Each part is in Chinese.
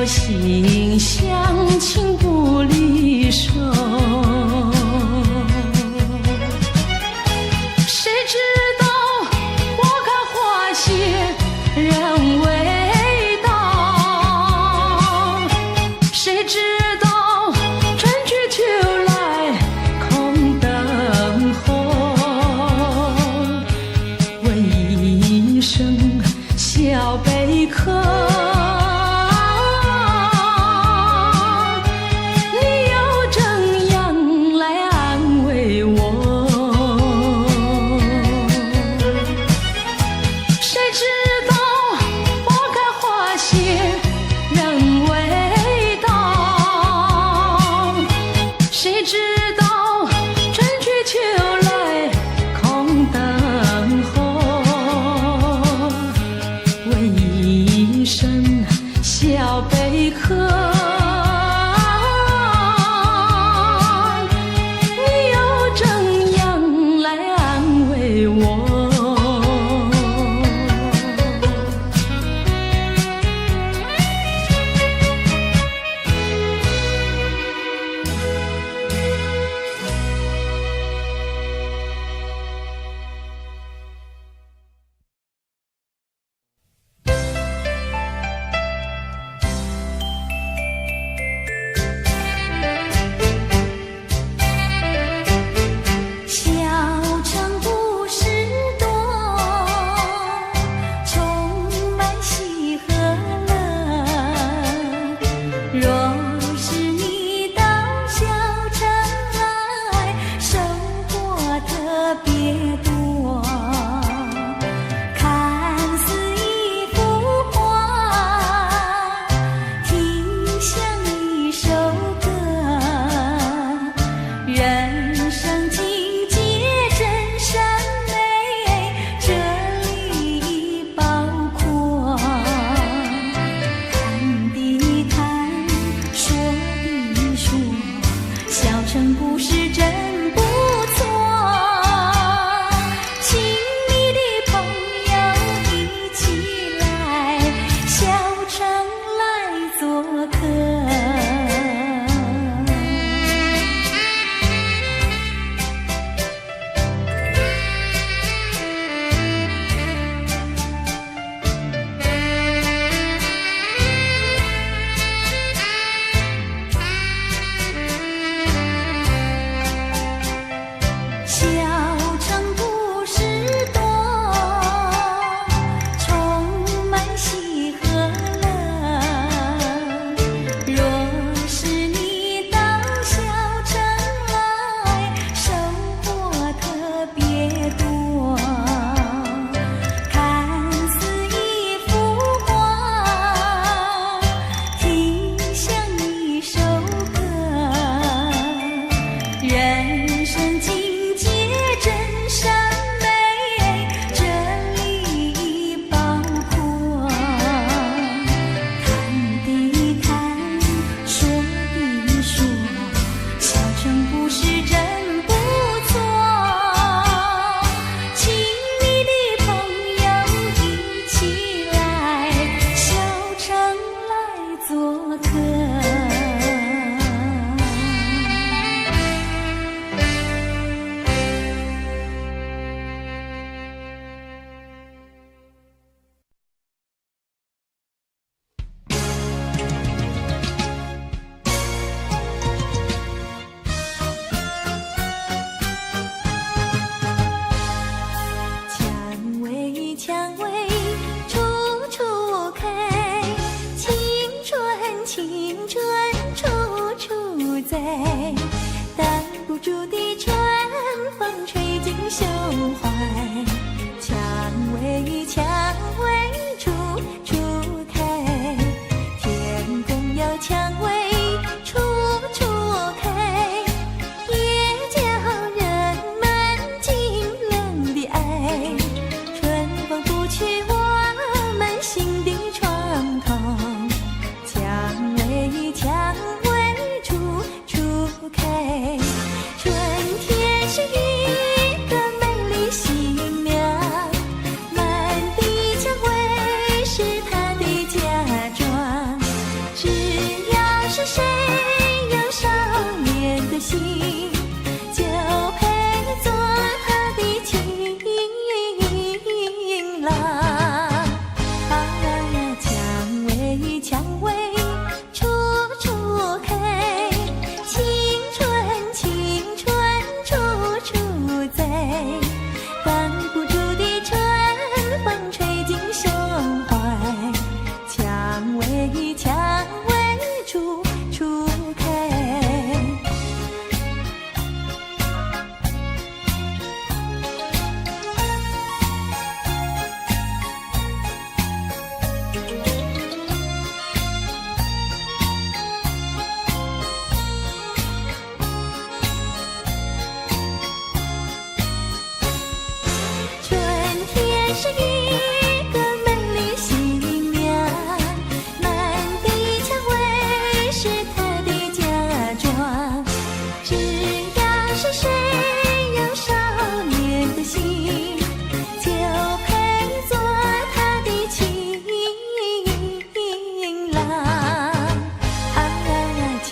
心相亲不离手，谁知道花开花谢人未到，谁知道春去秋来空等候，问一声小贝壳，小贝壳，你又怎样来安慰我？味蔷薇处处开，青春青春处处在，挡不住的春风吹进胸怀，蔷薇蔷薇处处开。是一个美丽新娘，满地蔷薇是她的嫁妆。只要是谁有少年的心，就配做她的情郎。蔷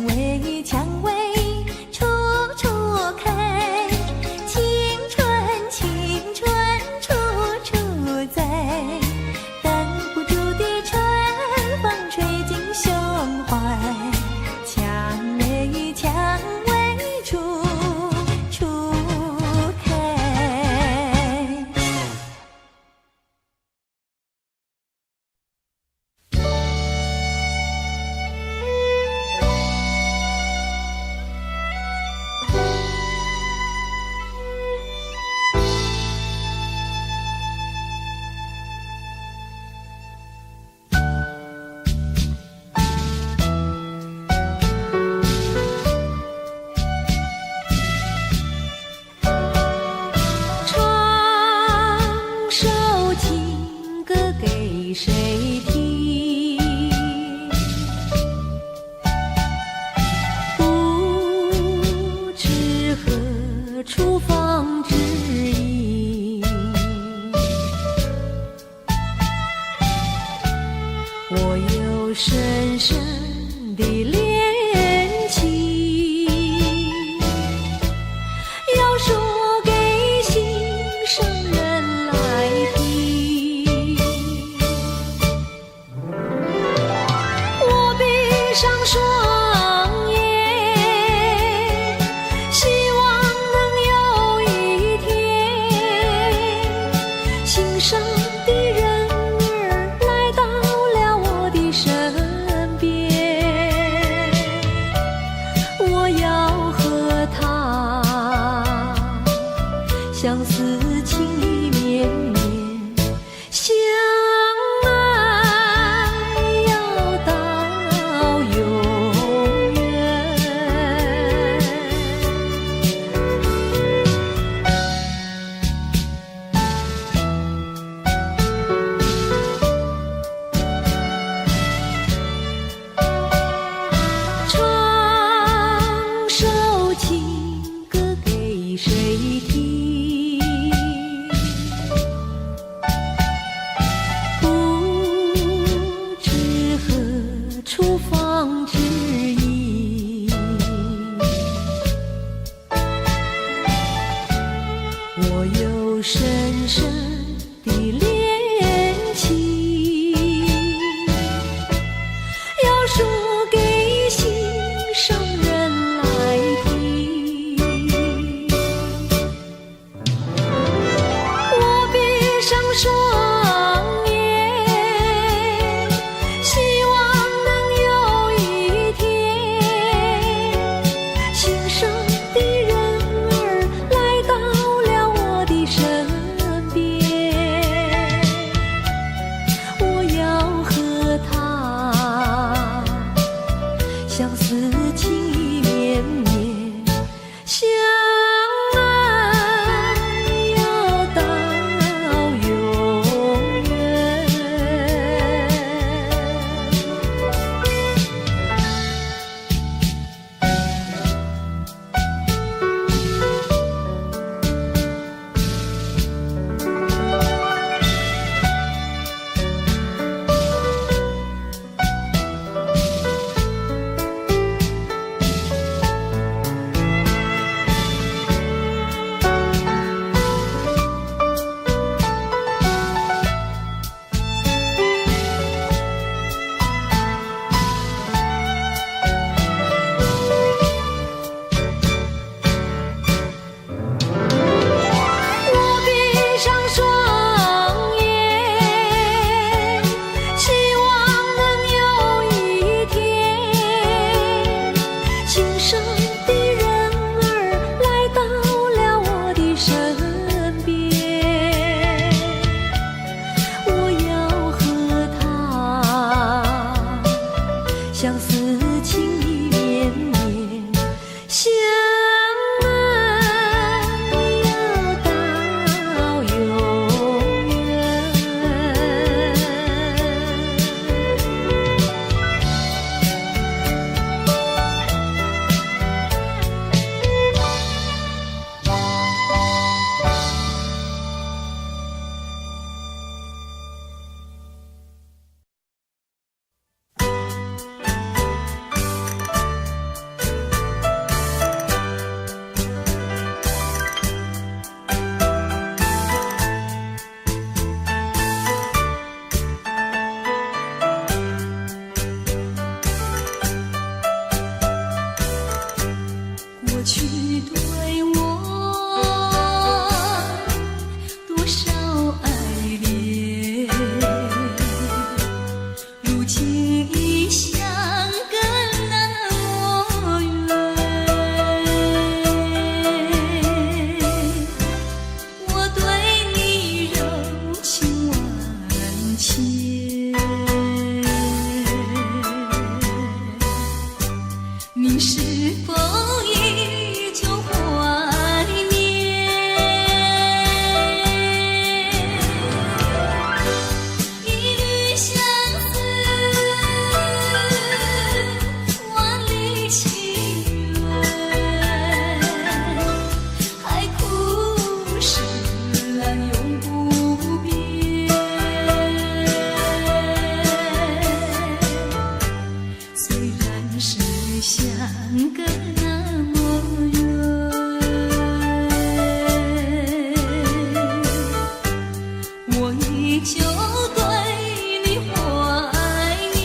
薇蔷薇处处开，青春青春处在，挡不住的春风吹进胸怀，蔷薇蔷薇处处开。给谁听？不知何处方知音。我有深深的恋情，要说给心上人来听。闭上双眼，希望能有一天，心上的人儿来到了我的身边。我要和他相思情意绵绵，相处方知音。我有深深的恋情，要说给心上人来听。我闭上双眼，希望能有相思情意绵绵，相爱要到永远。过去对我多少爱恋，如今已相隔那么远。我对你柔情万千，你是否依旧怀念？一缕相思，万里情缘，海枯石烂永不变。虽然是相隔那么远，我依旧对你怀念。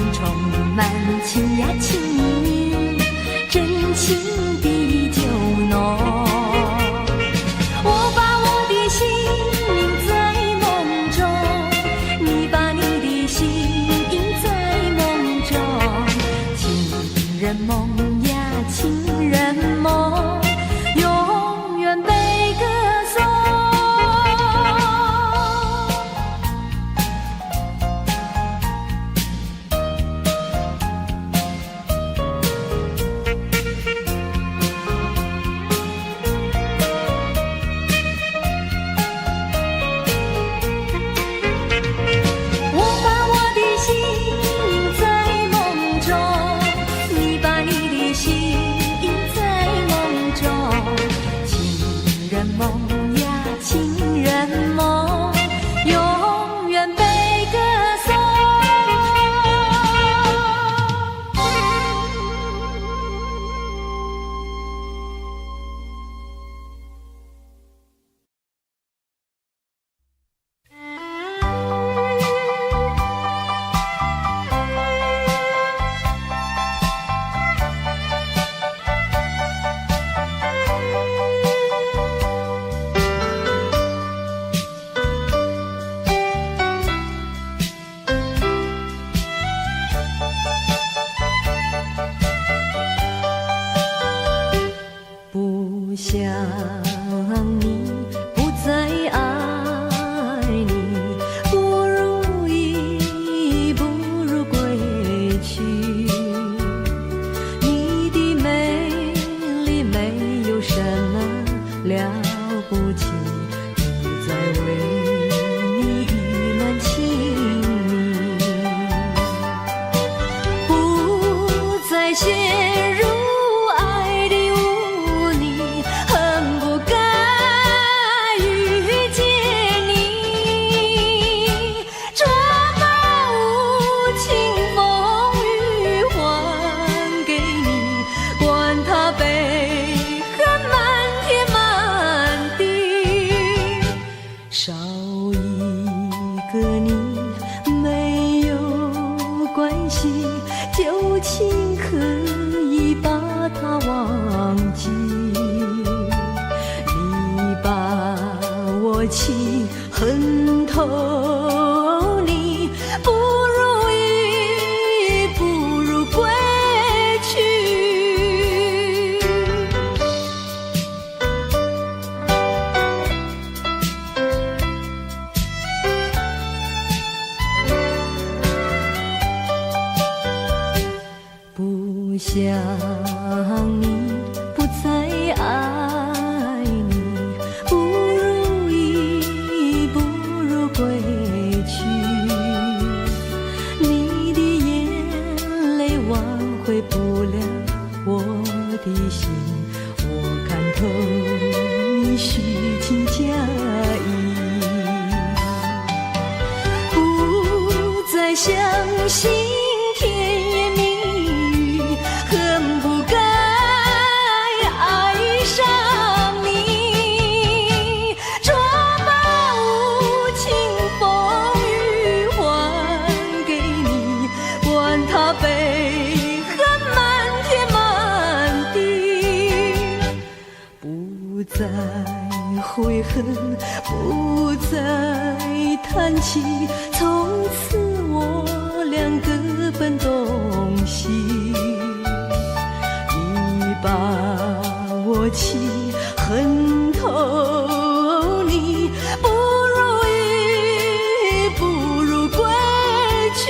梦充满情呀情意，真情的酒浓。我把我的心印在梦中，你把你的心印在梦中。情人梦呀情人梦，永远被歌颂。梦呀，情人梦，永远被歌颂。不想你，不再爱你，不如意，不如归去。你的美丽没有什么了不起，不再为你意乱情迷，不再陷入少一个你没有关系，旧情可以把它忘记。你把我情恨透，你不如意，不如归去。不想你，不再爱你，不如意，不如归去。你的眼泪挽回不了我的心，我看透你虚情假意，不再相信甜言蜜语，恨不该爱上你，这把无情风雨还给你，管它悲恨漫天满地，不再悔恨，不再叹气，从此我俩各奔东西。你把我情恨透，你不如意，不如归去。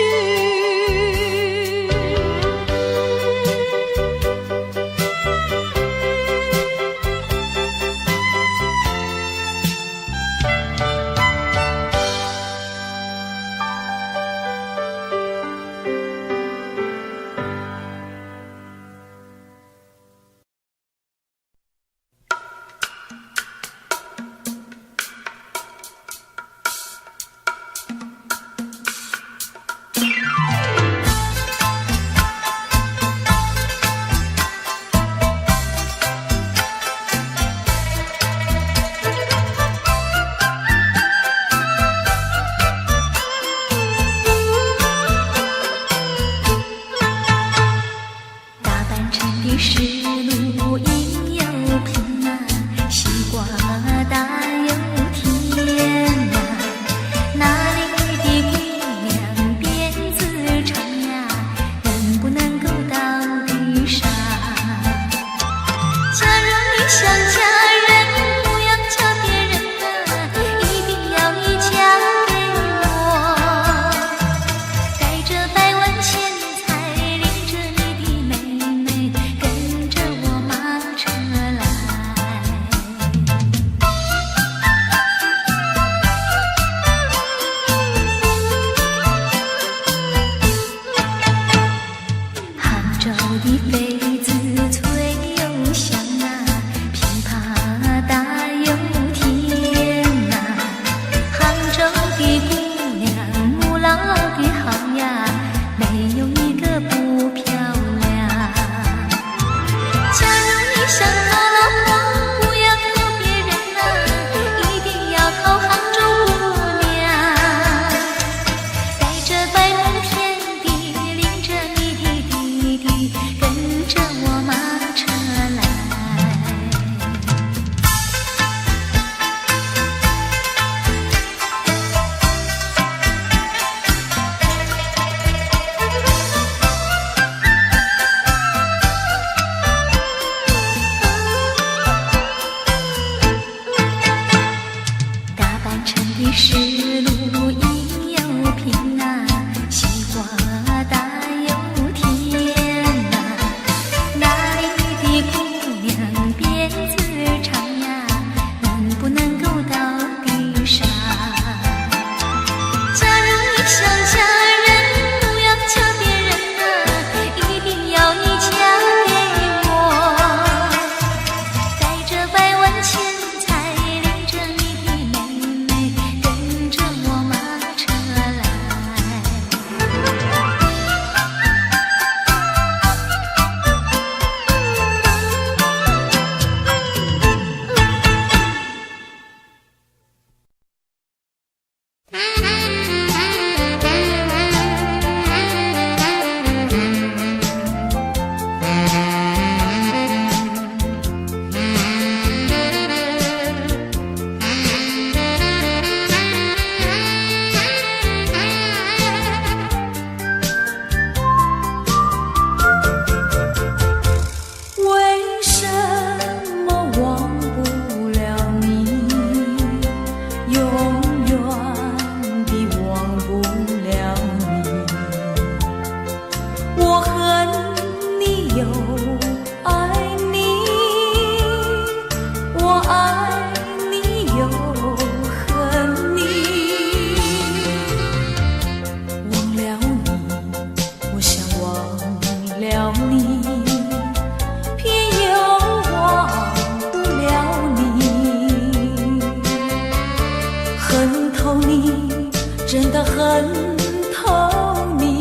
真的很透明，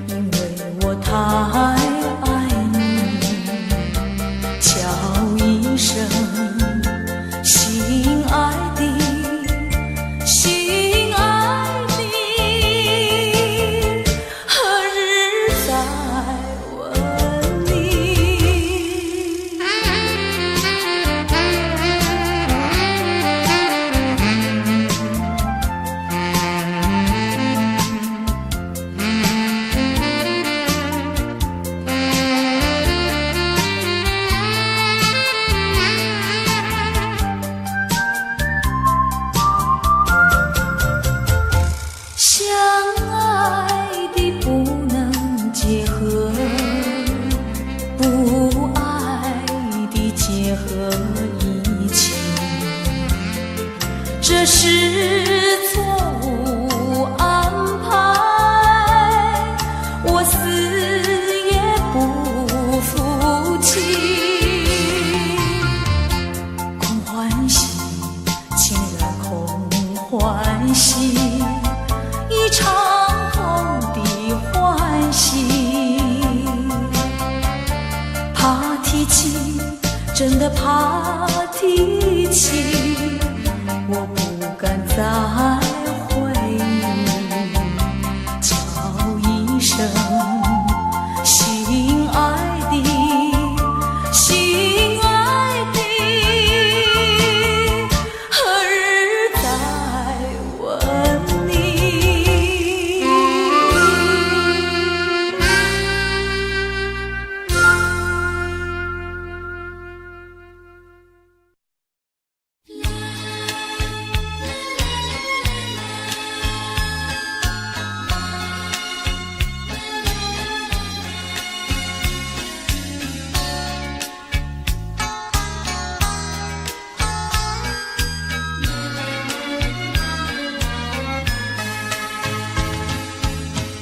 因为我太爱你。叫一声心爱的，心爱的，何日再问你？相爱的不能结合，不爱的结合一起，这是错误安排，我死也不服气。空欢喜，情人空欢喜，一场空的欢喜，怕提起，真的怕提起，我不敢再回忆。叫一声心爱的，心爱的，何日再问你？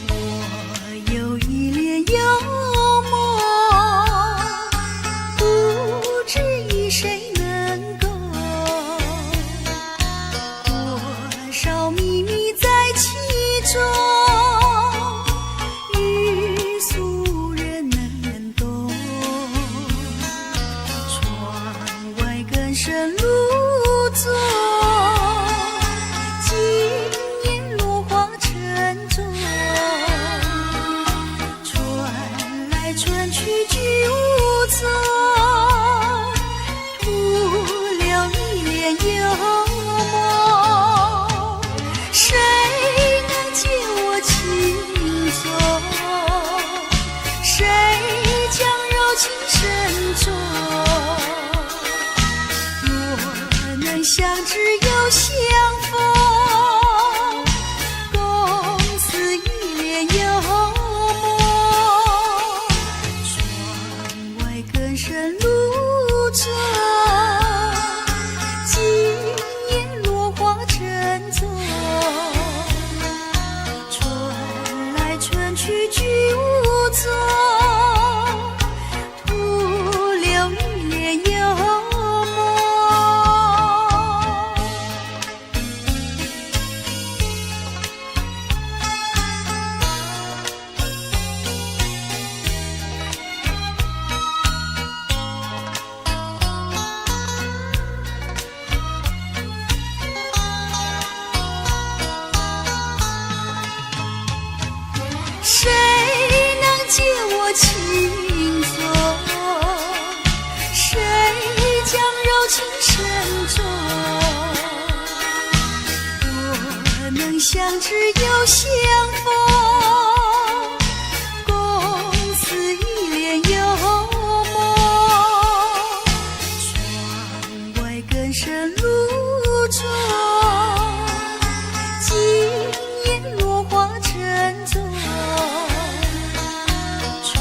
我有一脸幽默，不知以谁能够，多少秘密在其中，与俗人难懂。窗外更深露重，今年落花沉重，传来传去居无踪，徒留一脸幽默。谁能解我情踪？谁将柔情深重？若能相知又相逢，共此一脸幽默。窗外更深露重，今年落花沉重，传来传去居无踪，徒留一脸幽默。谁能解我情踪？谁将柔情深重？若能相知又相逢，共此一脸幽默。窗外更深露重，今年落花沉重，传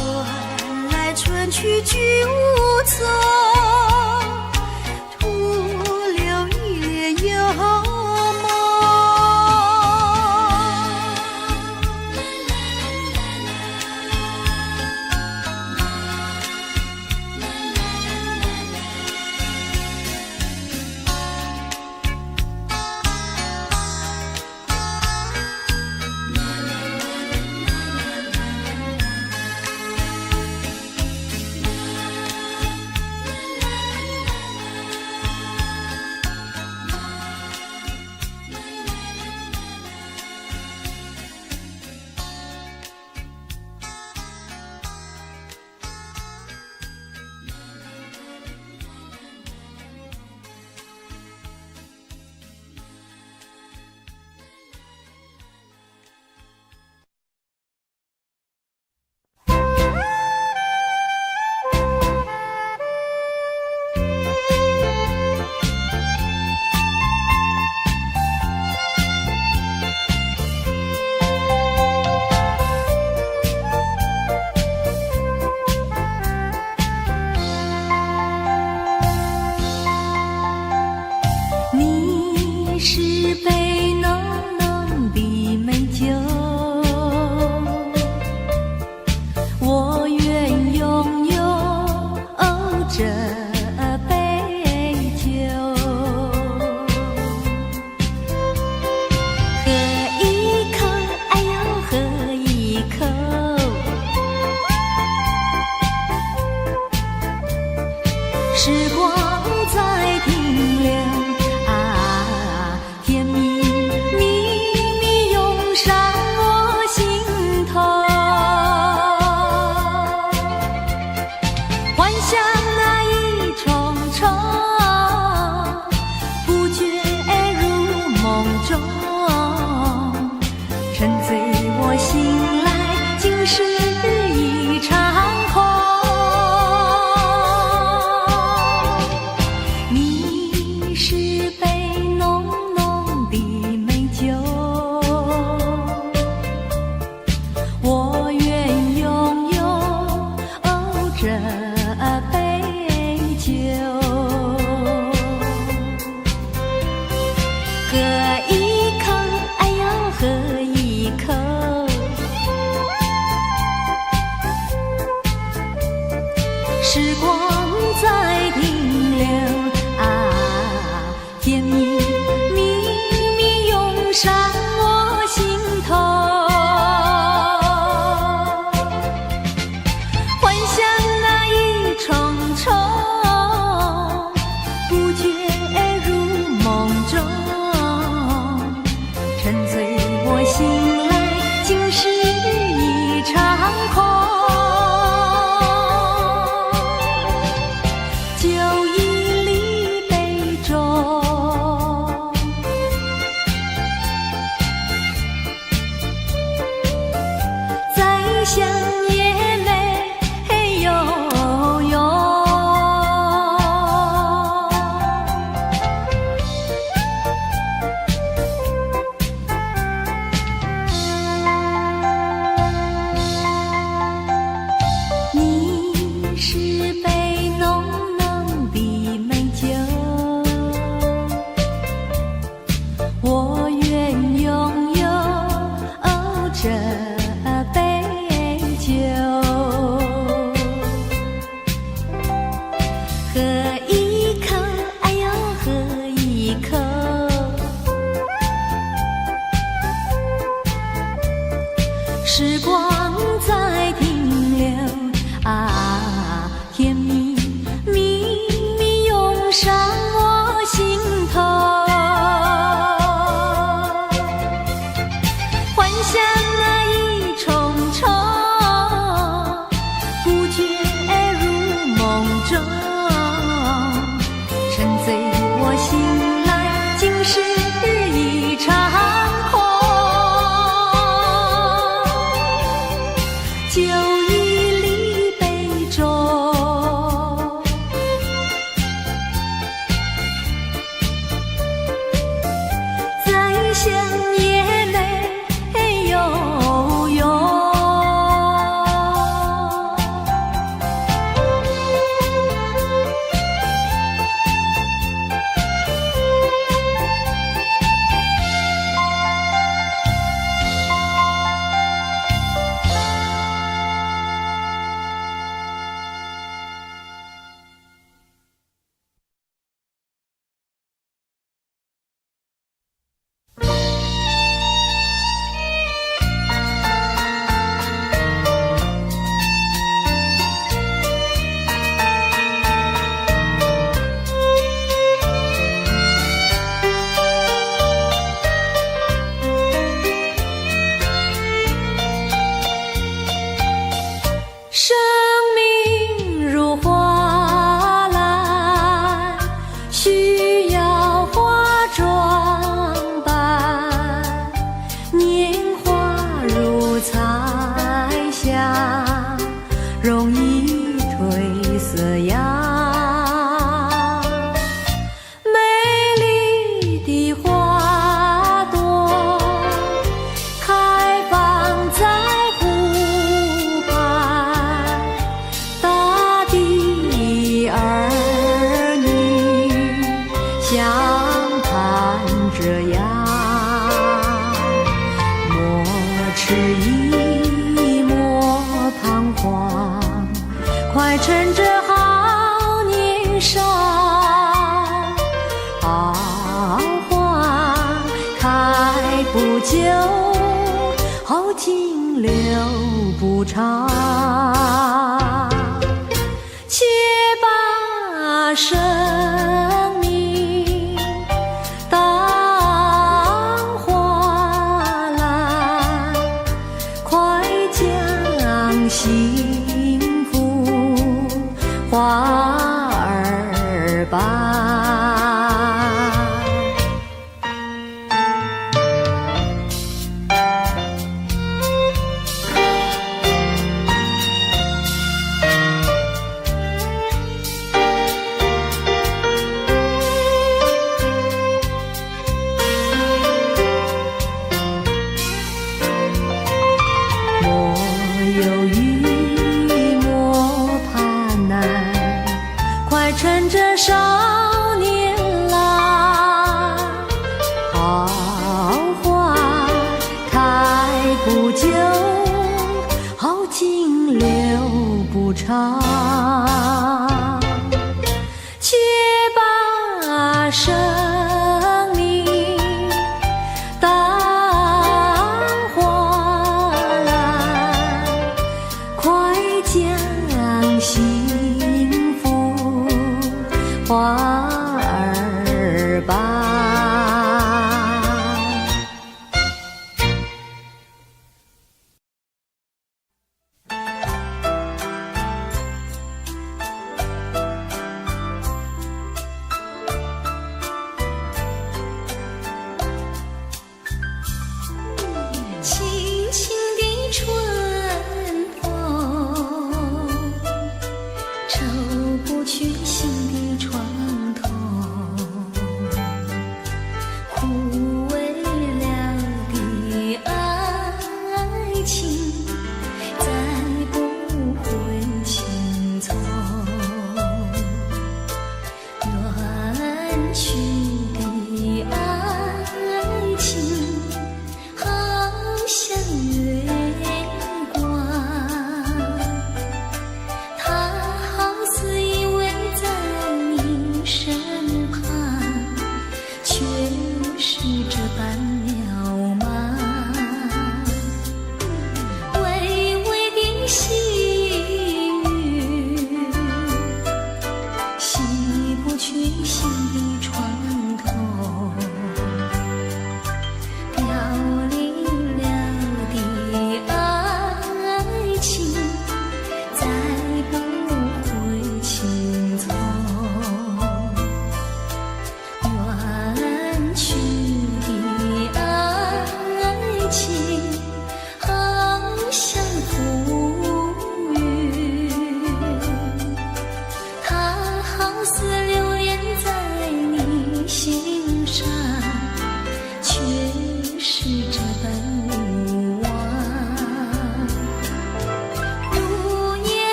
来传去居无踪，徒留一脸幽默。我醒来，竟是一场空。酒已离杯中，再想也没有用。你是杯浓浓的美酒，我愿拥有这杯酒，喝一口，哎呦，喝一口，时光在停留啊，甜蜜蜜蜜涌上我心头，幻想那一重重，不觉入梦中，沉醉我醒来，竟是一场空。酒已离杯中，再想也没有用。生命如花篮，需要化妆扮，年华如彩霞，容易褪色呀。美丽的花朵开放在湖畔，大地儿女相盼着呀，莫迟疑，莫彷徨，快趁着好年少，好花开不久，后劲留不长。且把生命当花篮，快将幸福花儿伴。莫犹豫，莫盼难，快趁着少年郎，好花开不久，好景留不长。且把生命当花篮，快将幸福花儿伴。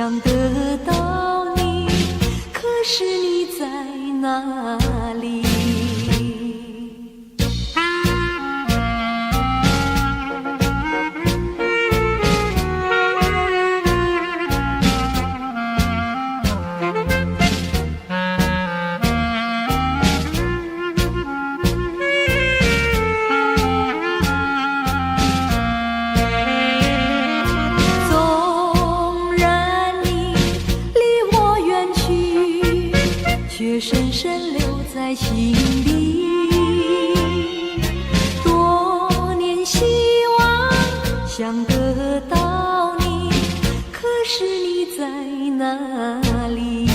想得到你，可是你在哪里？却深深留在心里。多年希望想得到你，可是你在哪里？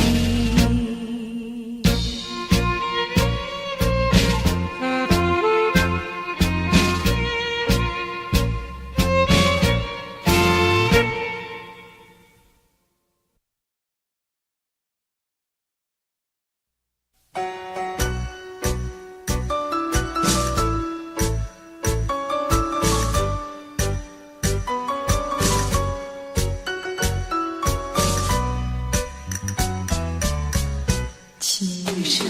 青沙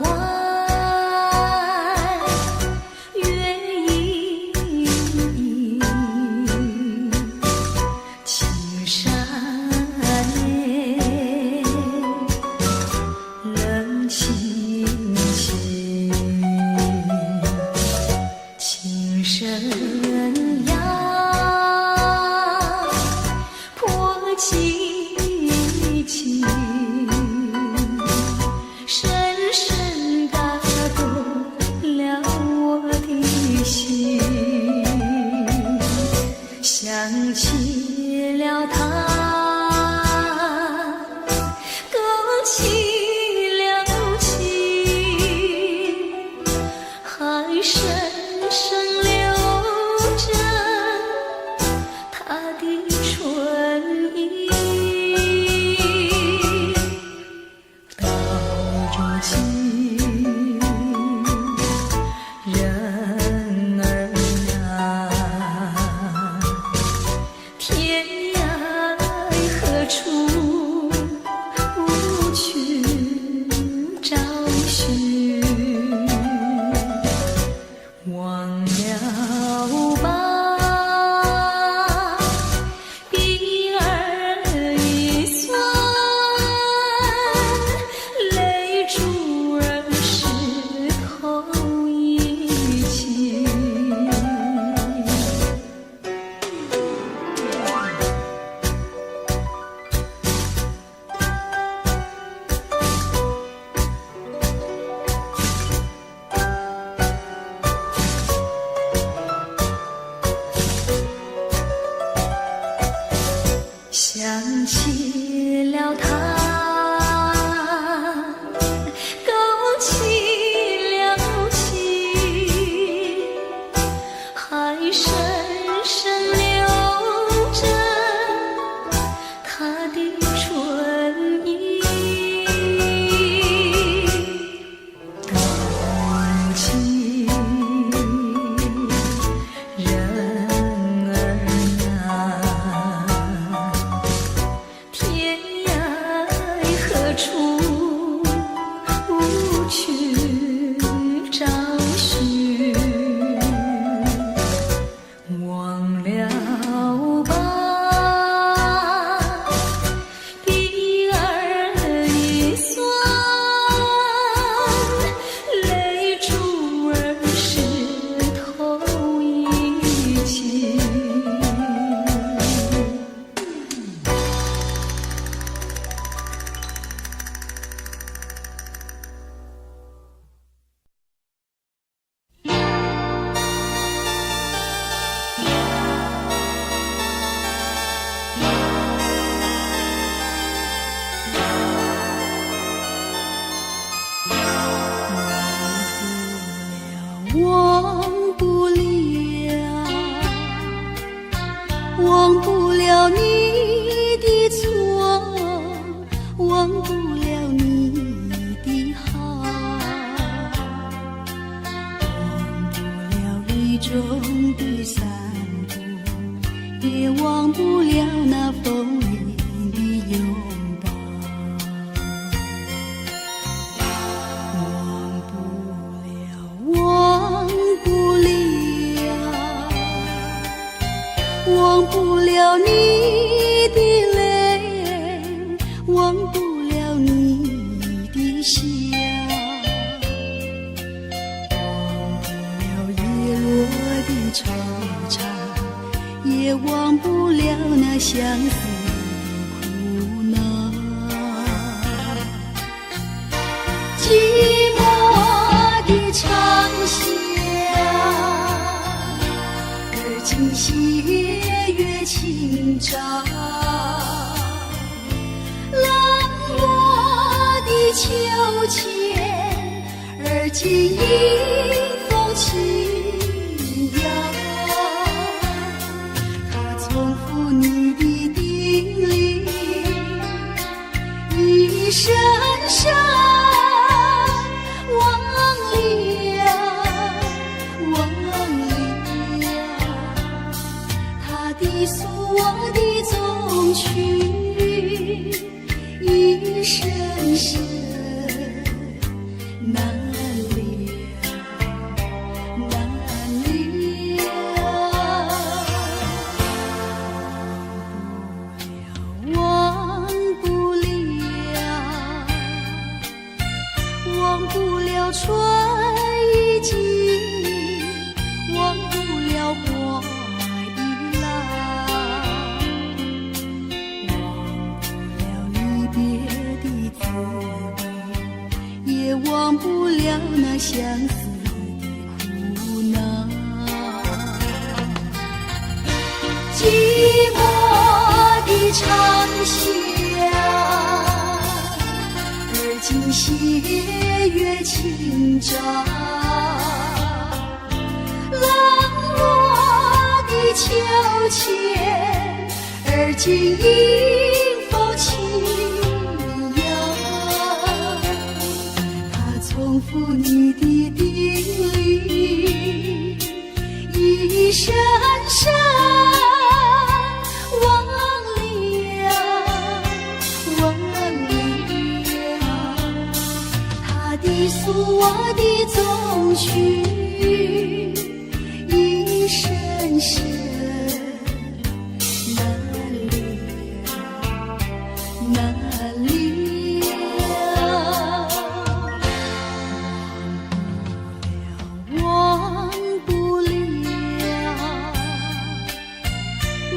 湾月影映，青山夜冷清清，琴声扬破凄凄。深深打动了我的心，想起了他，勾起了情，还深深留着他的唇印。人儿啊，天涯何处去找寻？忘了吧，鬓儿一酸，泪珠儿湿透衣襟。想起了他，勾起了情，还深深留着他的唇印。都情人儿啊，天涯何处去找寻？忘了吧，鬓儿一酸，泪珠儿湿透衣襟。忘不了，忘不了你的错，忘不了你的好，忘不了雨中的散步，也忘不了那风里思的苦恼。寂寞的长夏，而今斜月清照，冷漠的秋千，而今迎风轻摇。它重复你的叮咛，一声声忘了，他的诉我的衷曲，一声声难了，忘不了，忘不了春已尽，忘不了花已老，忘不了离别的滋味，也忘不了那相思的苦恼。寂寞的长夏，而今斜月清照，冷漠的秋千，而今迎风轻摇。它重复你的叮咛，一声声忘了，他的诉我的衷曲，一声声难了，忘不了，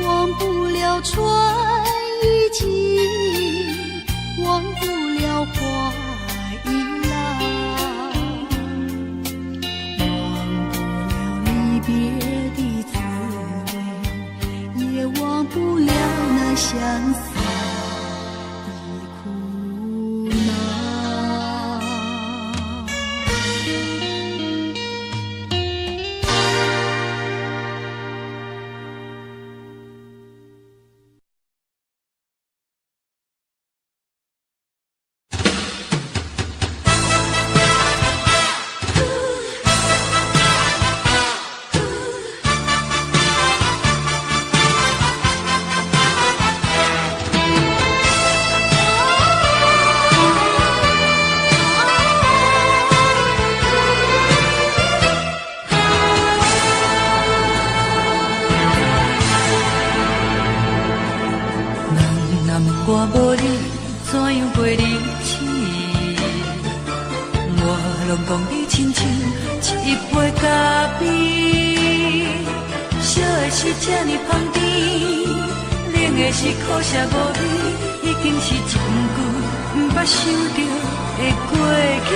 忘不了春已尽，忘不了花已老，忘不了离别的滋味，也忘不了那相思的苦恼。我无你，怎样陪你醒？我拢讲你亲像一杯咖啡，烧的是这呢香甜，冷的是苦涩无味，已经是真久毋捌想着的过去。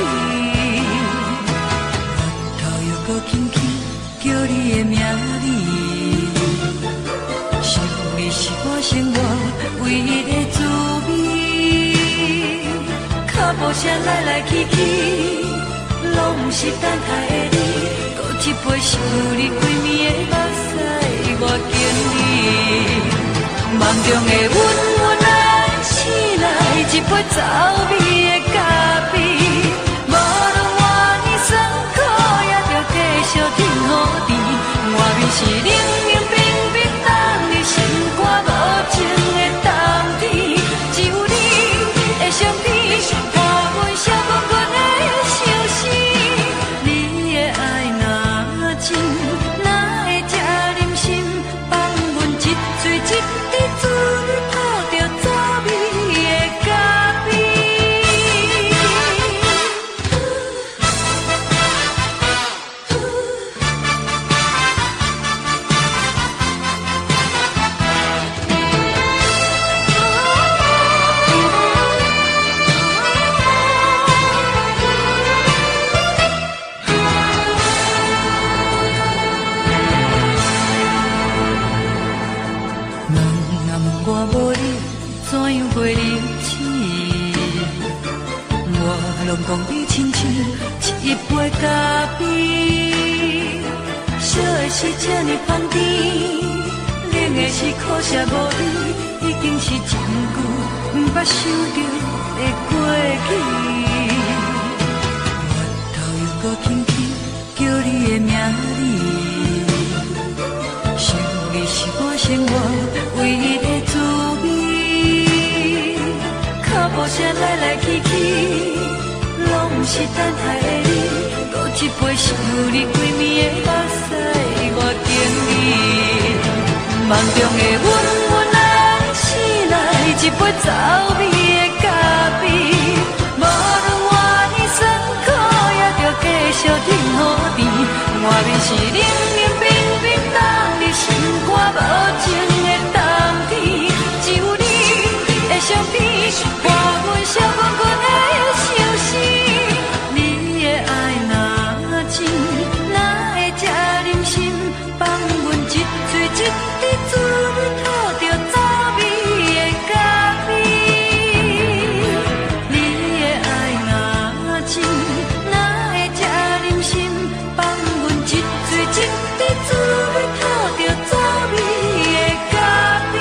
日头又搁轻轻叫你的名字，想你是我生活唯一的滋味，脚步声来来去去，拢不是等待的你，搁一杯想你几暝的目屎我敬你，梦中的阮阮来醒来一杯走味的咖啡，无论偌呢酸苦也着继续忍好甜，外面是冷冷冰冰当你心肝无情的冬天，只有你的相片，伴阮写阮阮的相思。你的爱若真，哪会这忍心放阮一嘴一滴珠里吐着滋味的咖啡？问我无你怎样过日子？我拢讲你亲像一杯咖啡，烧的是这呢香甜，冷的是苦涩无味，已经是真久毋捌想着的过去。我头又搁轻轻叫你的名字，想你是我生活唯一的滋味。脚步声来来去去，拢是等待的你，搁一杯想你规暝的目屎我敬你。梦中的阮安醒来，一杯走味的咖啡，无论外呢酸苦，也着继续甜好甜。外面是冷冷冰冰，当你心肝无情的冬天，只有你的相片，伴阮烧滚滚的相思。你的爱若真，哪会这忍心放阮一嘴一滴滋味吐着走味的咖啡？你的爱若真，哪会这忍心放阮一嘴一滴滋味吐着走味的咖啡？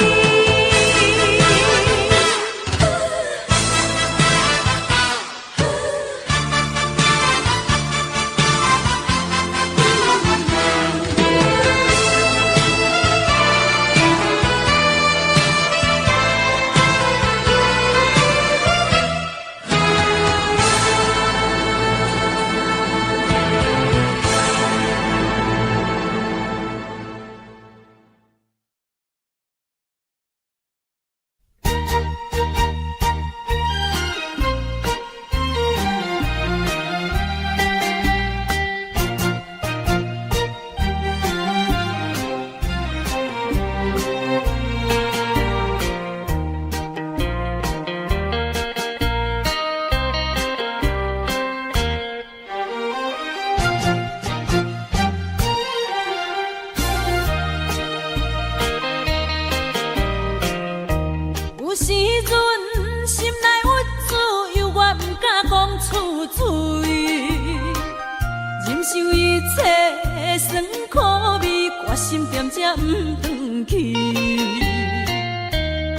有时阵心内郁滋，犹我毋敢讲出嘴，忍受一切酸苦味，决心点这毋转去。故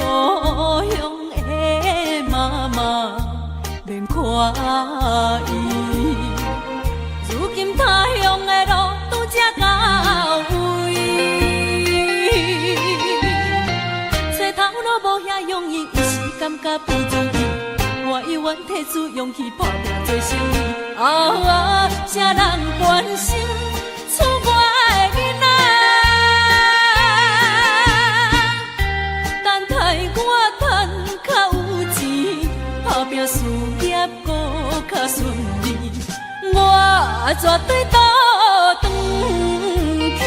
乡的妈妈免看伊，如今他乡的路拄才到位。头路无遐容易，有时感觉不如意。我犹原提出勇气，打拼做生意。谁人关心厝外的囡仔？等待我赚较有钱，打拼事业搁较顺利，我绝对倒转去。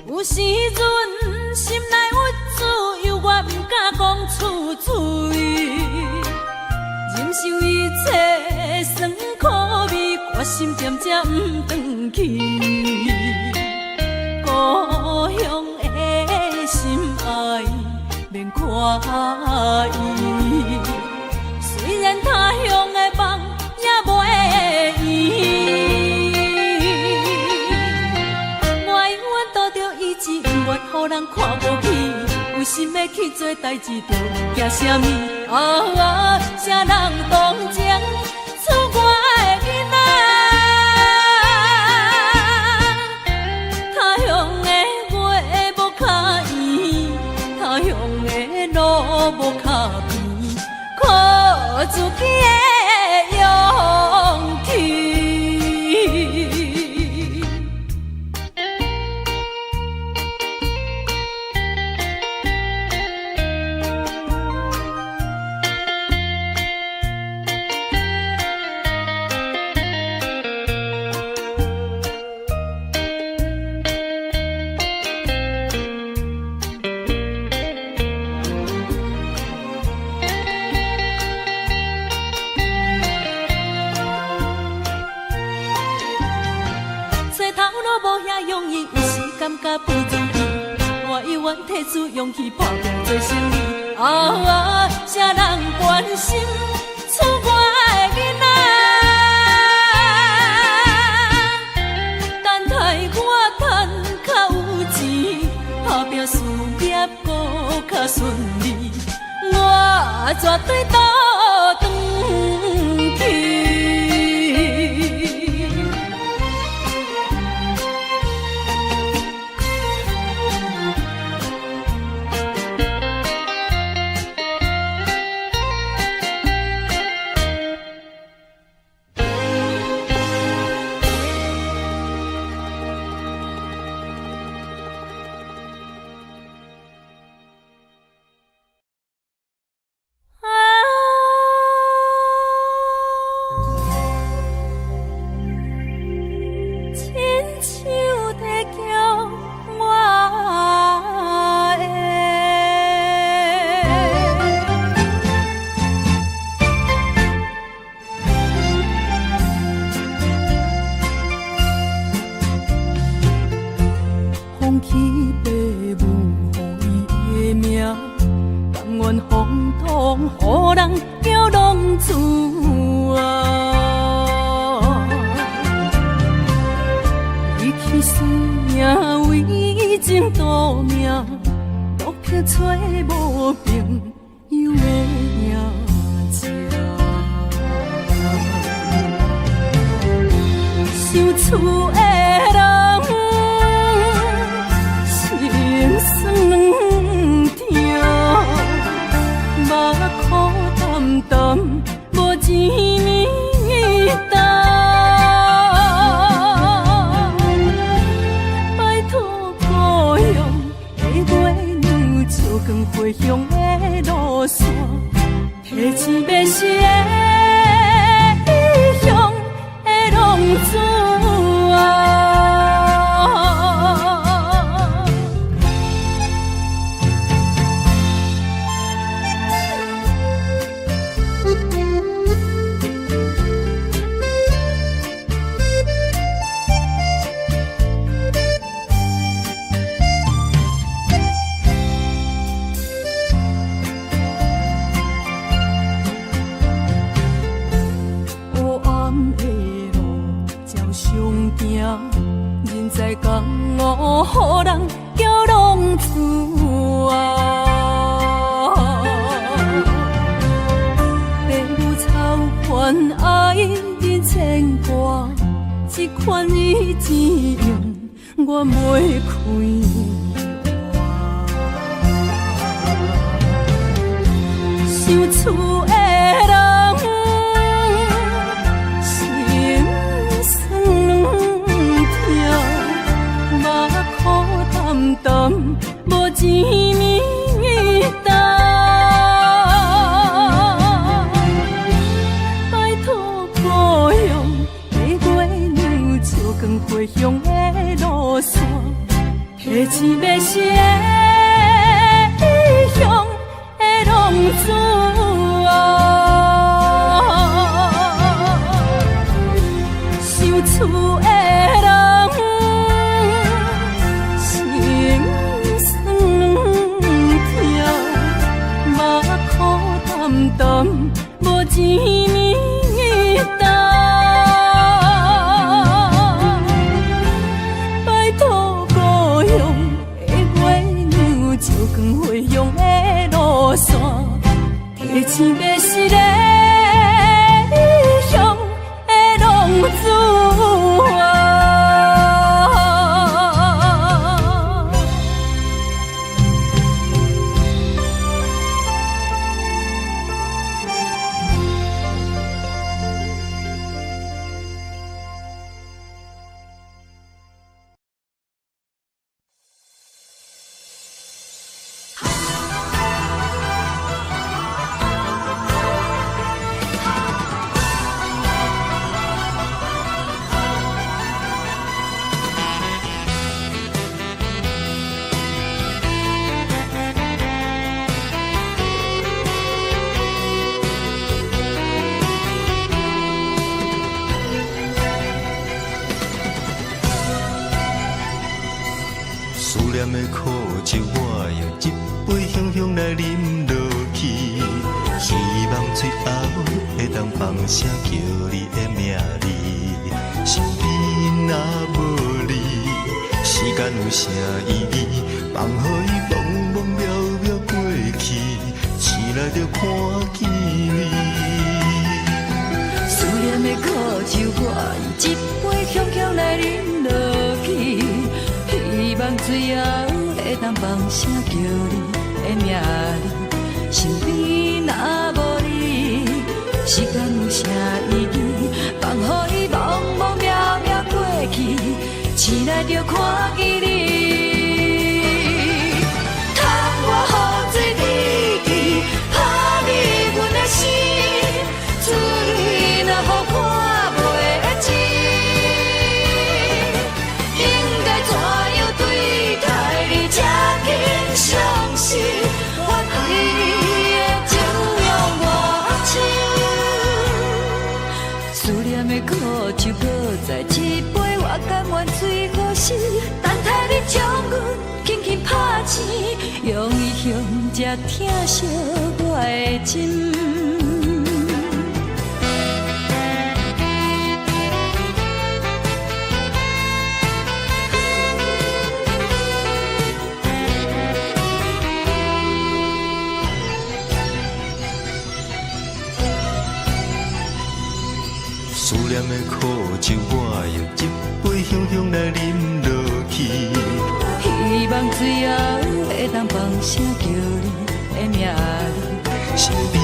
有时阵心内郁滋，犹我毋敢讲出嘴，忍受一切酸苦味，决心点这毋转去。故乡的心爱免看伊，虽然他乡的梦也袂圆。愿予人看无起，为心要去做代志，着惊啥物？谁人同情厝外的囡仔？他乡的月无较圆，他乡的路无较平，靠自己的勇气。甲不如意，我永远提出勇气打拼做生意。啊，啥人关心厝外的囡仔？等待我赚较有钱，打拼事业搁较顺利，我绝对倒转去。人在江湖，予人叫浪子啊！父母操烦爱人牵挂，这款日子用我袂开活，想厝的人。淡无钱面担，拜托故乡的月娘，照光回乡的路线，提钱要是异乡的浪子啊，想厝的人。淡无钱面担，拜托故乡的月娘，照光回乡的路线，提钱要是异乡的浪子啊。声叫你的名字，身边若无你，时间有啥意义？放予伊茫茫渺渺过去，醒来就看见你。思念的苦酒，我以一杯强强来饮落去，希望最后会当放声叫你的名字。身边若无你，时间有啥意义？放予伊茫茫渺渺过去，醒来就看见你。窗外雨水滴滴，打入阮的心，珠泪若予看袂清，应该怎样对待你才肯相信？我对你的情有偌深，思念的苦酒搁再一杯，我甘愿醉好死，等待你将阮轻轻拍醒，用伊向这疼惜我的心。思念的苦酒，我用一杯香香来饮落去。希望最后会当放声叫你的名字。身边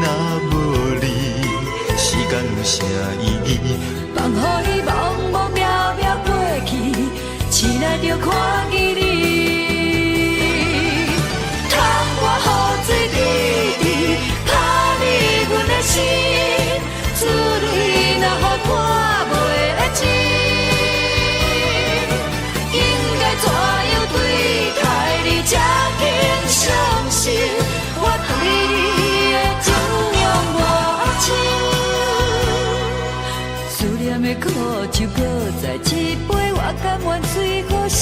若无你，时间有啥意义？放予伊茫茫渺渺过去，醒来就看见你。窗外雨水滴滴，打入阮的心，珠泪若予看袂清，应该怎样对待你才肯相信？我对你的情有偌深，思念的苦酒搁再一杯，我甘愿醉好死，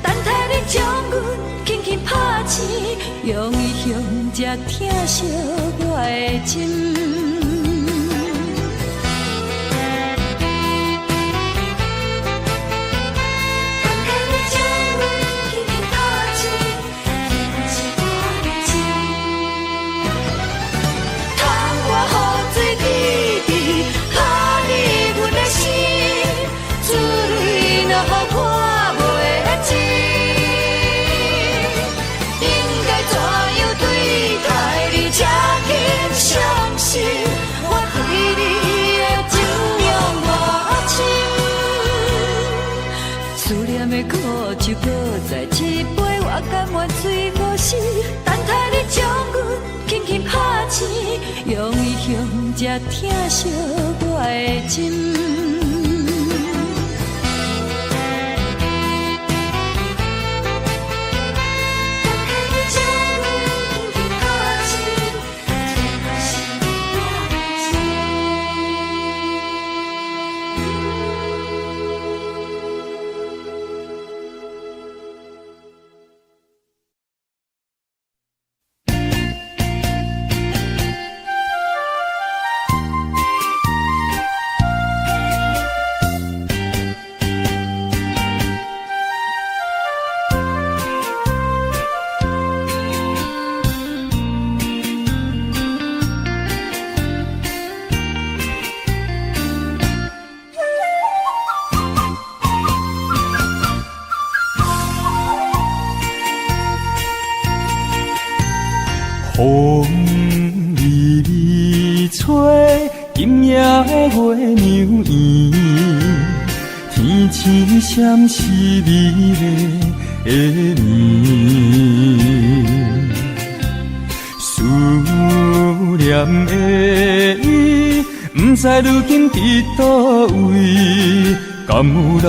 等待你将阮轻轻拍醒，用伊向这疼惜我的心。苦酒搁再一杯，我甘愿醉好死，等待你将阮轻轻拍醒，用伊向这疼惜我的心。风微微吹，今夜的月娘圆，天青闪是美丽的面。思念的你，不知如今伫倒位，敢有人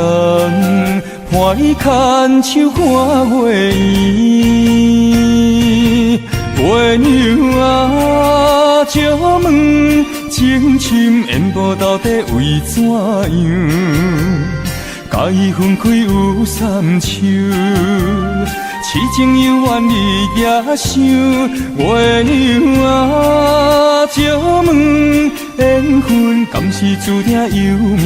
伴伊牵手看月圆？月娘啊，借问情深缘薄到底为怎样？甲伊分开有三秋，痴情犹原你也想。月娘啊，借问的缘分敢是注定有命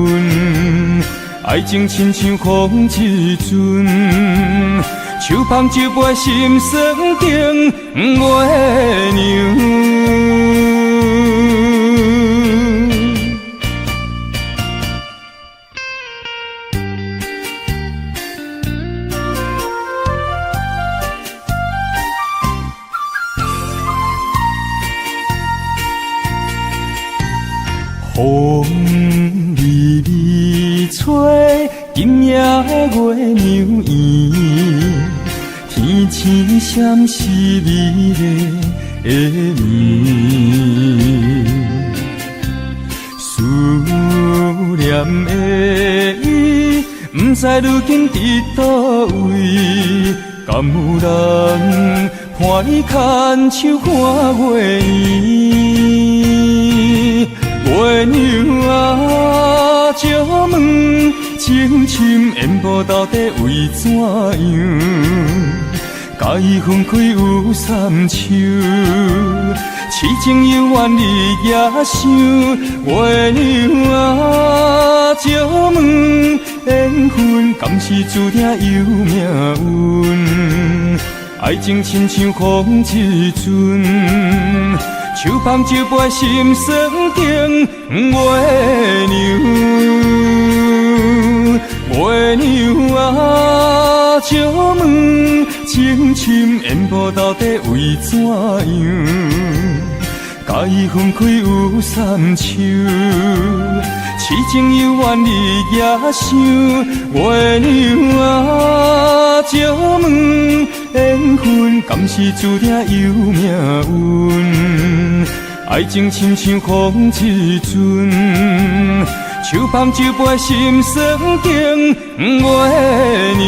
运，爱情亲像风一阵，手捧一杯心酸甜月娘。风微微吹，今夜的月娘圆，天星闪烁美丽的面，思念的伊，不知如今伫倒位，敢有人伴伊牵手看月圆？月娘啊，借问情深缘薄到底为怎样？甲伊分开有三秋，痴情犹原你也想。月娘啊，借问缘分敢是注定有命运？爱情亲像风一阵，手捧一杯心酸甜月娘。月娘啊，借问情深缘薄到底为怎样？甲伊分开有三秋，痴情犹原你也想。月娘啊，借问缘分敢是注定有命运？爱情亲像风一阵，手捧一杯心酸甜月娘。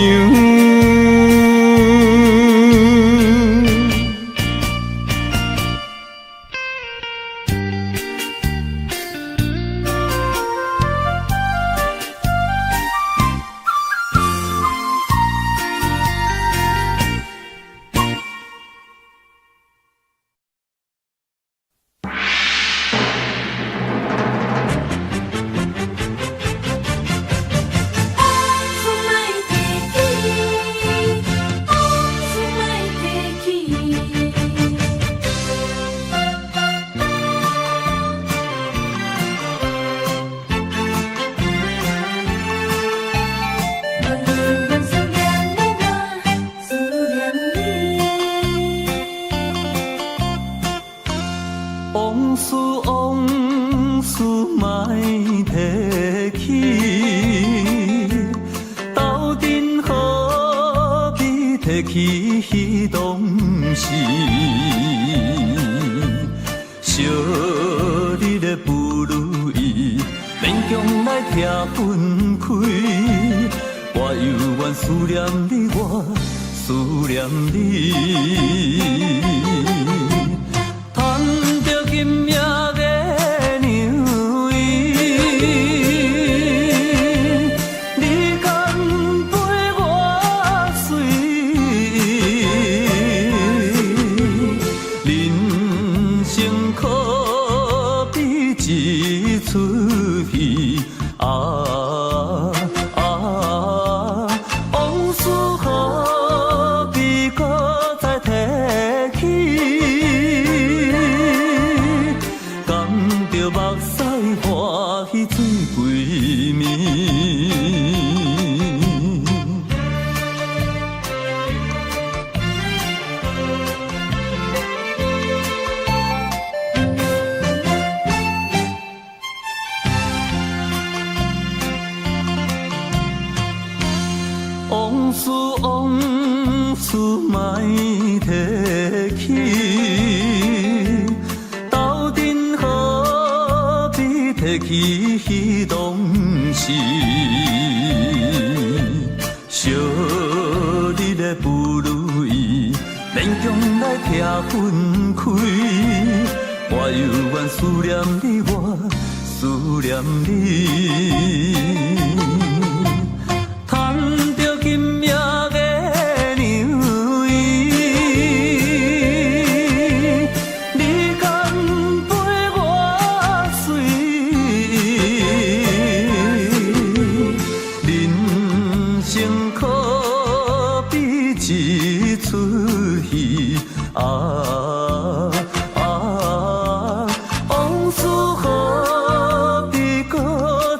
往事何必搁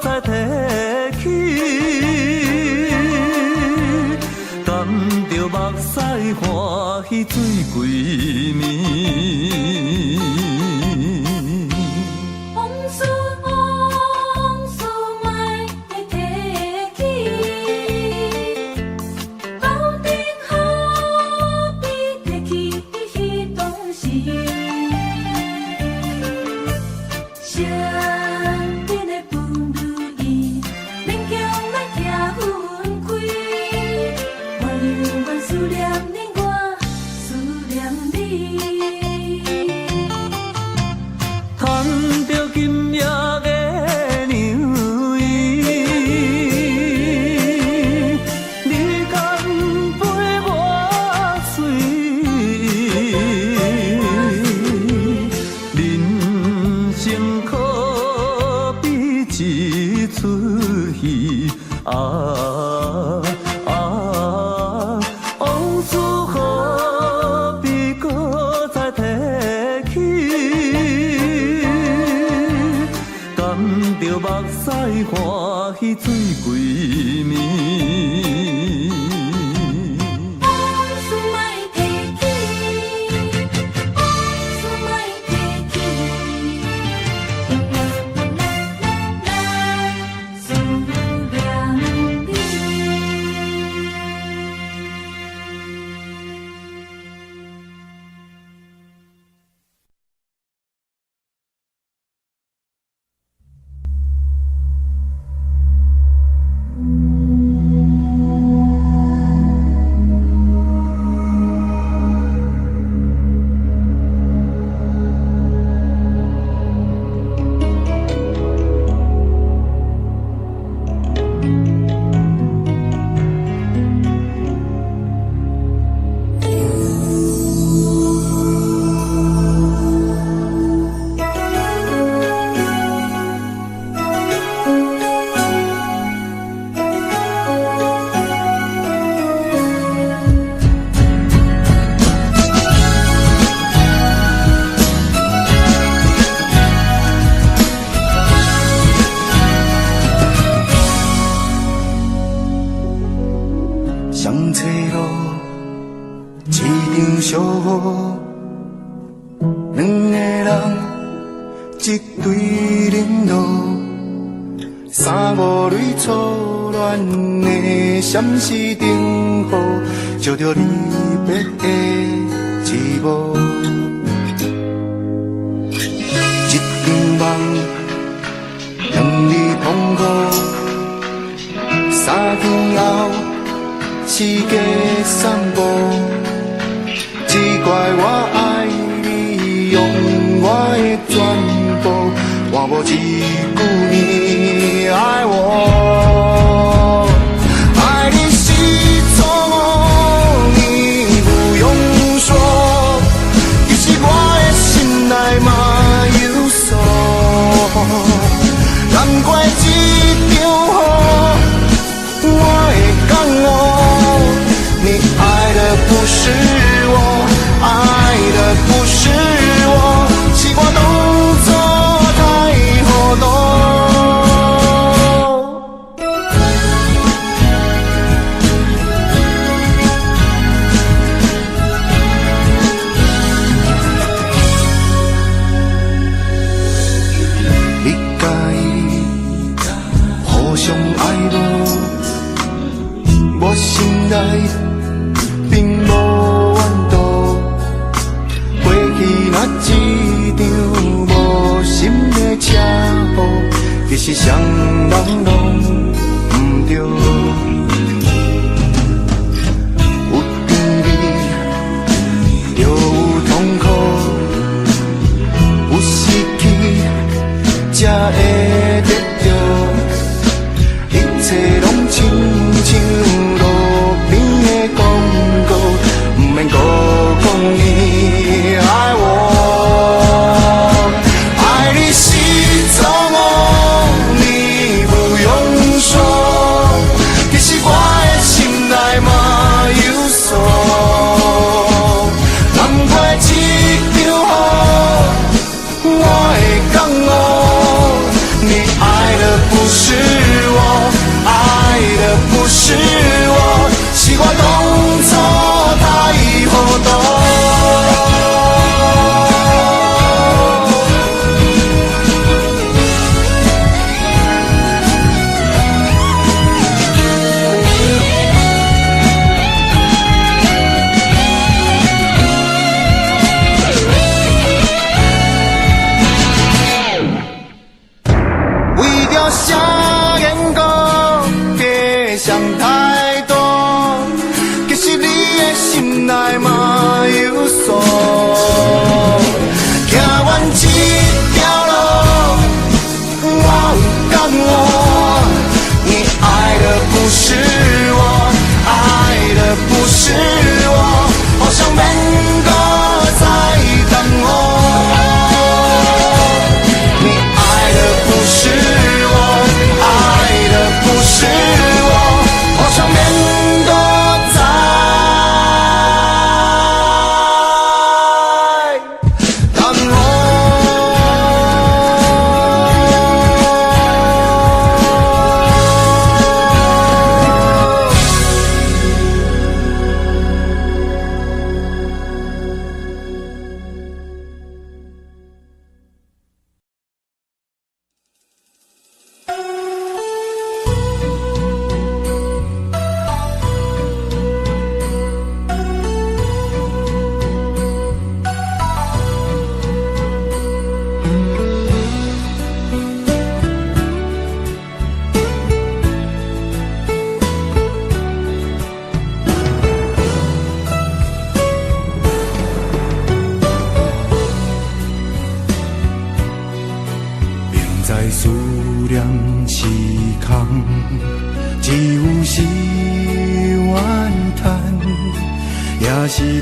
再提起？甘着目屎欢喜醉几暝。往事何必搁再提起？甘着目屎欢喜醉几暝。双车路，一场小雨，两个人，一对人路，三五蕊初恋的闪烁灯火，照着离别的字幕。一场梦，两字痛苦，三更后。四界散步，只怪我爱你，用我的全部，换无一句你爱我。爱你是错误，你不用说，其实我的心内嘛有数。难怪这场雨，我会感冒。你爱的不是我，爱的不是我，是我动作太糊涂。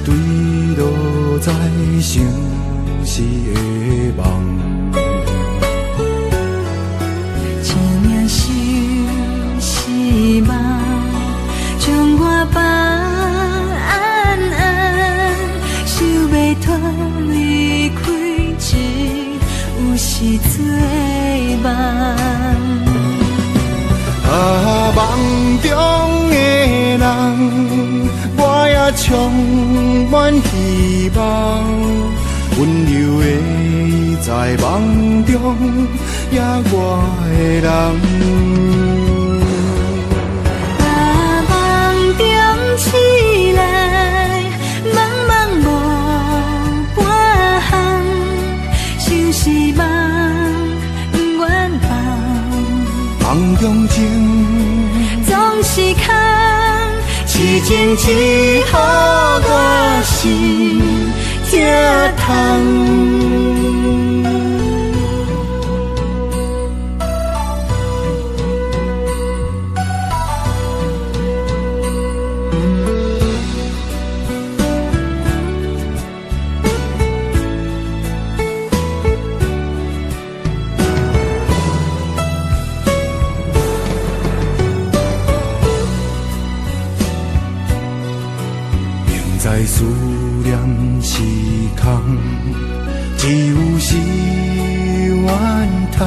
坠落在城市的梦。一命是梦，将我放安安，想要脱离开这有时做梦。梦中的人，我也充满希望，温柔的在梦中也我的人。梦中醒来，茫茫无半项，像是梦愿放。梦中情总是空，痴情只好我心疼痛。在思念时空，只有是怨叹，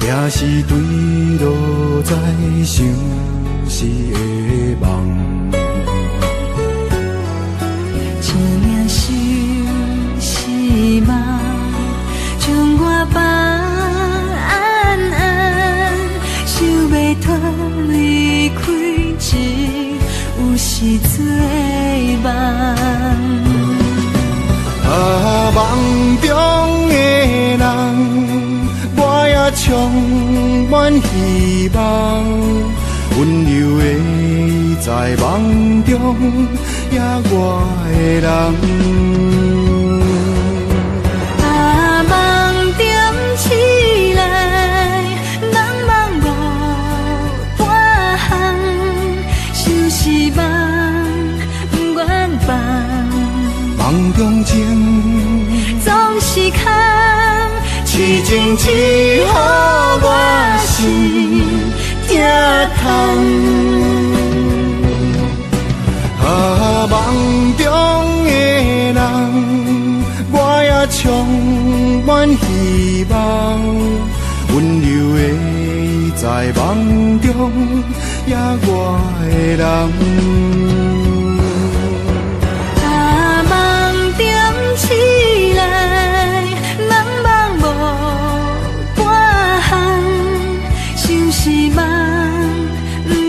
也是坠落在城市的梦。一命是梦，将我放安安，想要脱离开这有时做梦。梦中的人，我也充满希望，温柔的在梦中也我的人。梦中醒来，茫茫无半项，像是梦愿放。梦中情总是空，痴情只好我心疼痛。梦中的人，我也充满希望，温柔的在梦中也我的人。起来，茫茫无半项，像是梦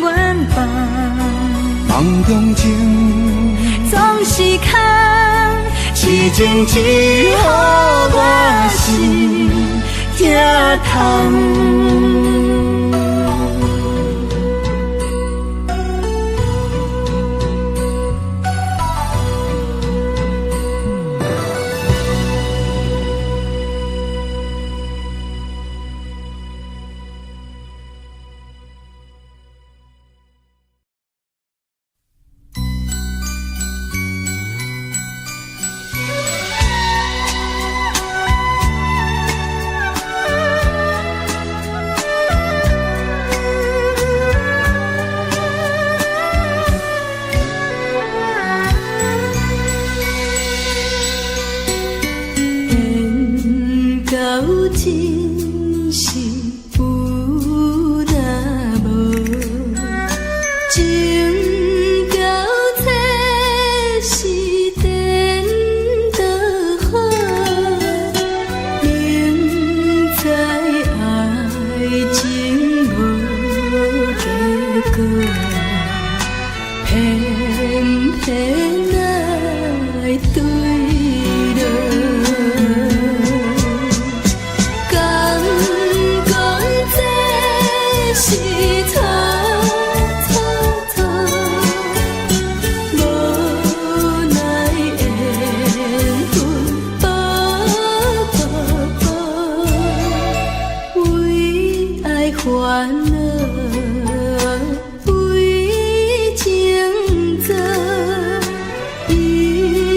愿放。梦中情总是空，痴情只好我心疼痛。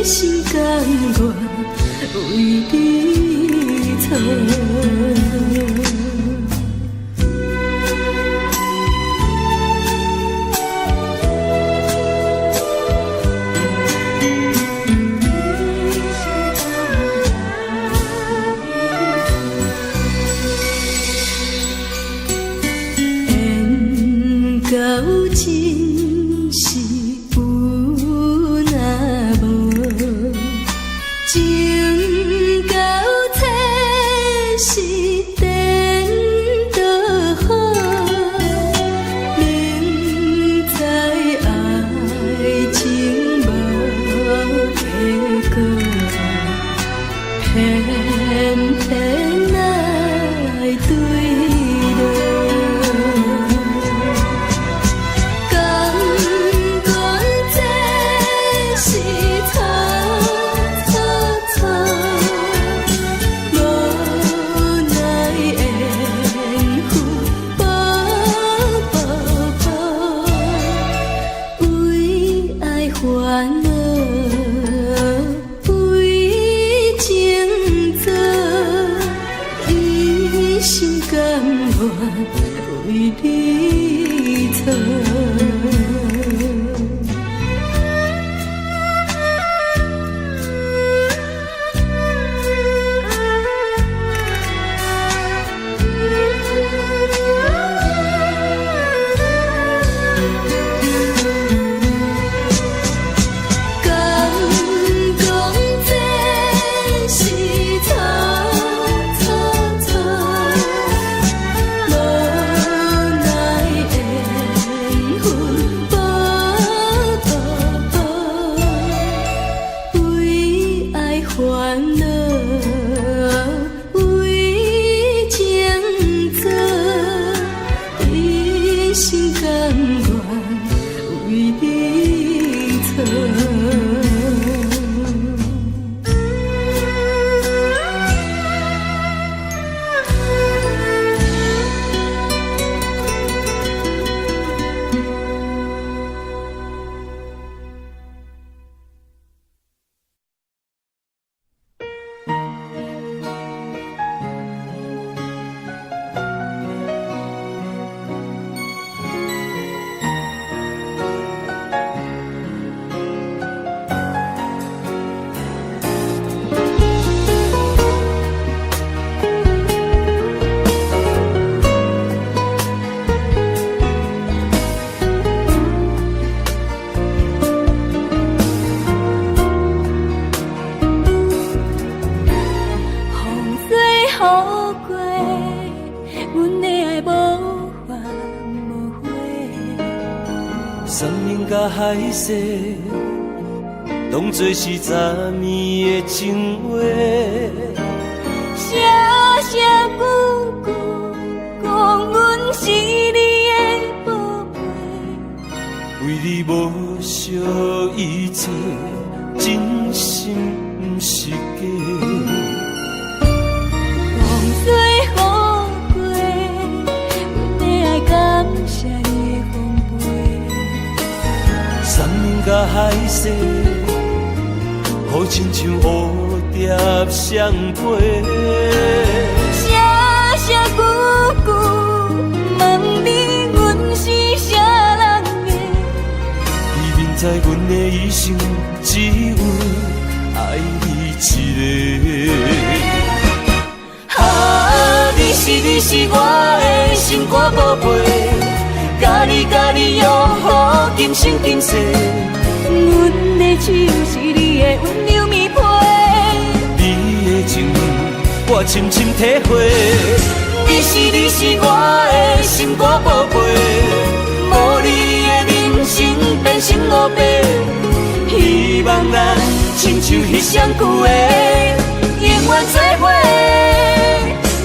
心甘愿为你错。到真是有若无，情到切是颠倒好，明知爱情无结果，偏偏爱对落。为你错。甲海誓，当作是昨暝的情话。声声句句讲阮是你的宝贝，为你无惜一切，真心不是假。风水雨过，阮的爱感谢你的丰沛。山盟甲海誓，好亲像蝴蝶双飞。声声句句问你，阮是啥人的？你明知阮的一生只有爱你一个。啊，你是我的心肝宝贝，甲你约好今生今世。阮的手是你的温柔棉被，你的情我深深体会。你是我的心肝宝贝，无你的人生变成乌白。希望咱亲像彼双句话，永远做伙，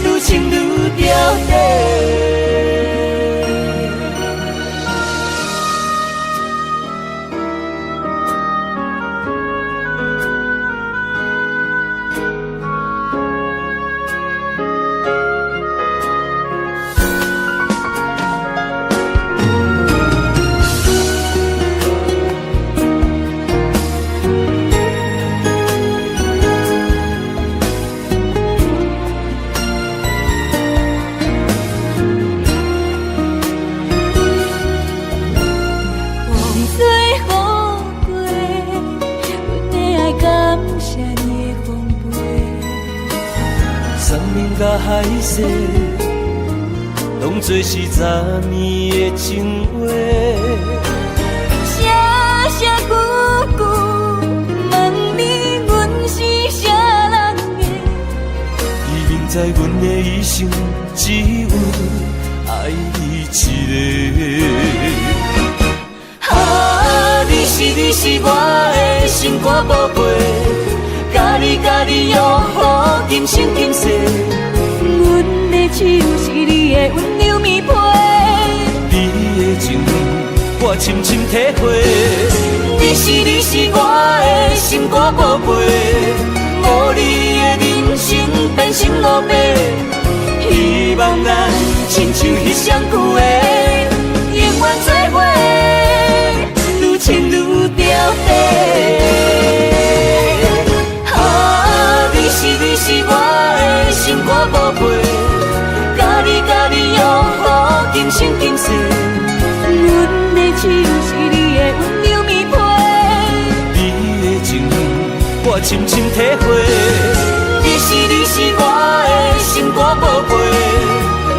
愈亲愈牢底。甲海誓，当作是昨年的情话。声声句句问你，阮是啥人的？伊明知阮的一生只有爱你一个。啊，你是我的心肝宝贝，甲你拥抱今生今世。阮的手是你的温柔棉被，你的情我深深体会。你是我的心肝宝贝，无你的人生变成路白。希望咱亲像彼双句话，永远做伙，愈亲愈着地。啊，你是我的心肝宝贝，甲你拥抱今生今世。阮的手是你的温柔棉被，你的情我深深体会。你是我的心肝宝贝，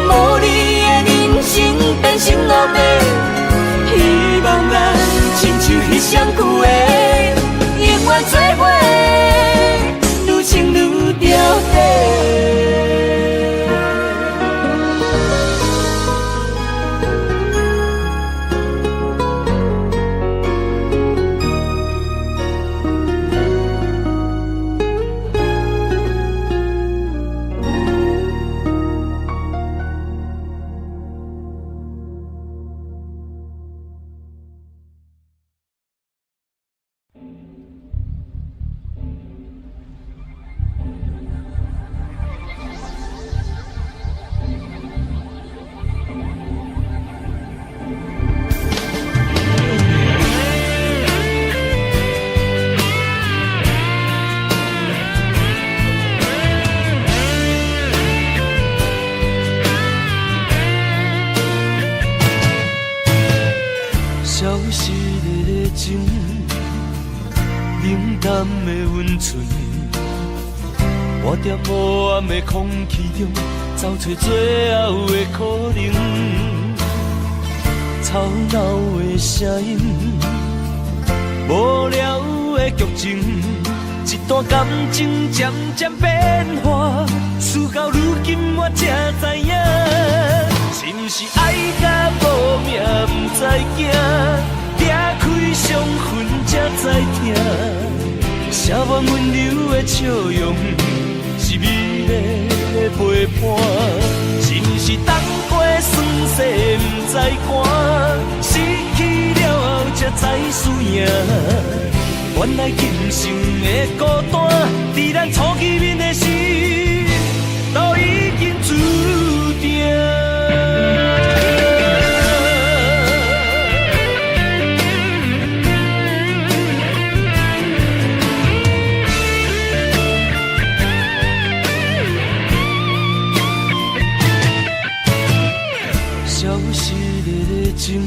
无你的人生变成路白。希望咱亲像彼双句话，永远做伙，愈亲愈着地。消失的情，冷淡的温存，我在黑暗的空气中找找最后的可能。吵闹的声音，无聊的剧情，一段感情渐渐变化，事到如今我才知影。是不是爱甲无命不知惊，拆开伤痕才知听。写满温柔的笑容，是美丽的陪伴。是不是冬过酸涩不知寒，失去了后才知输赢。原来今生的孤单，在咱初见面的时，都已经注定。消失的情，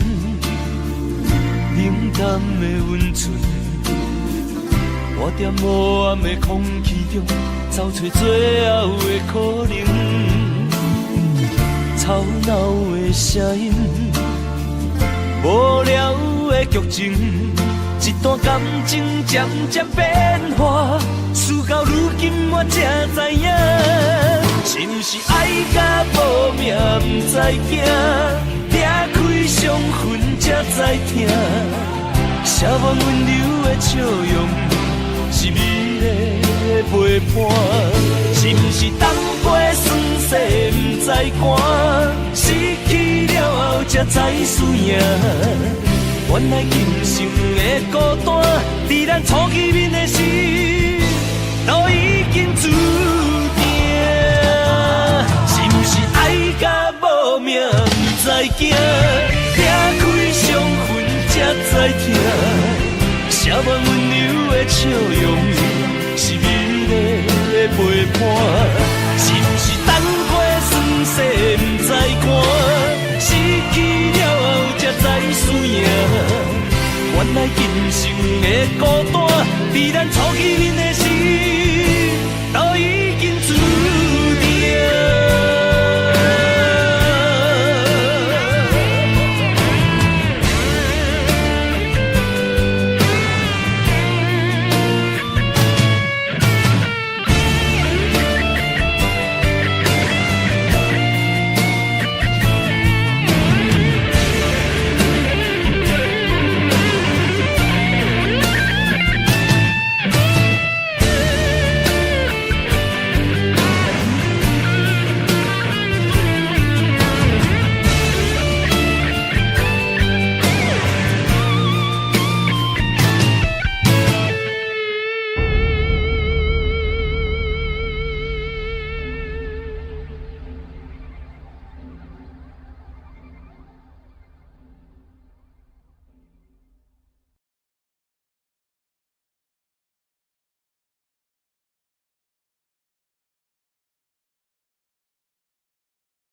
冷淡的温存，我在黑暗的空气中找找最后的可能。吵闹的声音，无聊的剧情，一段感情渐渐变化，事到如今我才知影。是不是爱甲无命不知惊，拆开伤痕才知听。写满温柔的笑容，是美丽的陪伴。是不是冬过酸涩不知寒，失去了后才知输赢。原来今生的孤单，在咱初见面的时，都已经注定。是不是爱甲无命不知惊，拆开伤痕才知听。写满温柔的笑容，是美丽的陪伴。是不是冬过酸涩不知寒，失去了后才知输赢。原来今生的孤单，在咱初见面的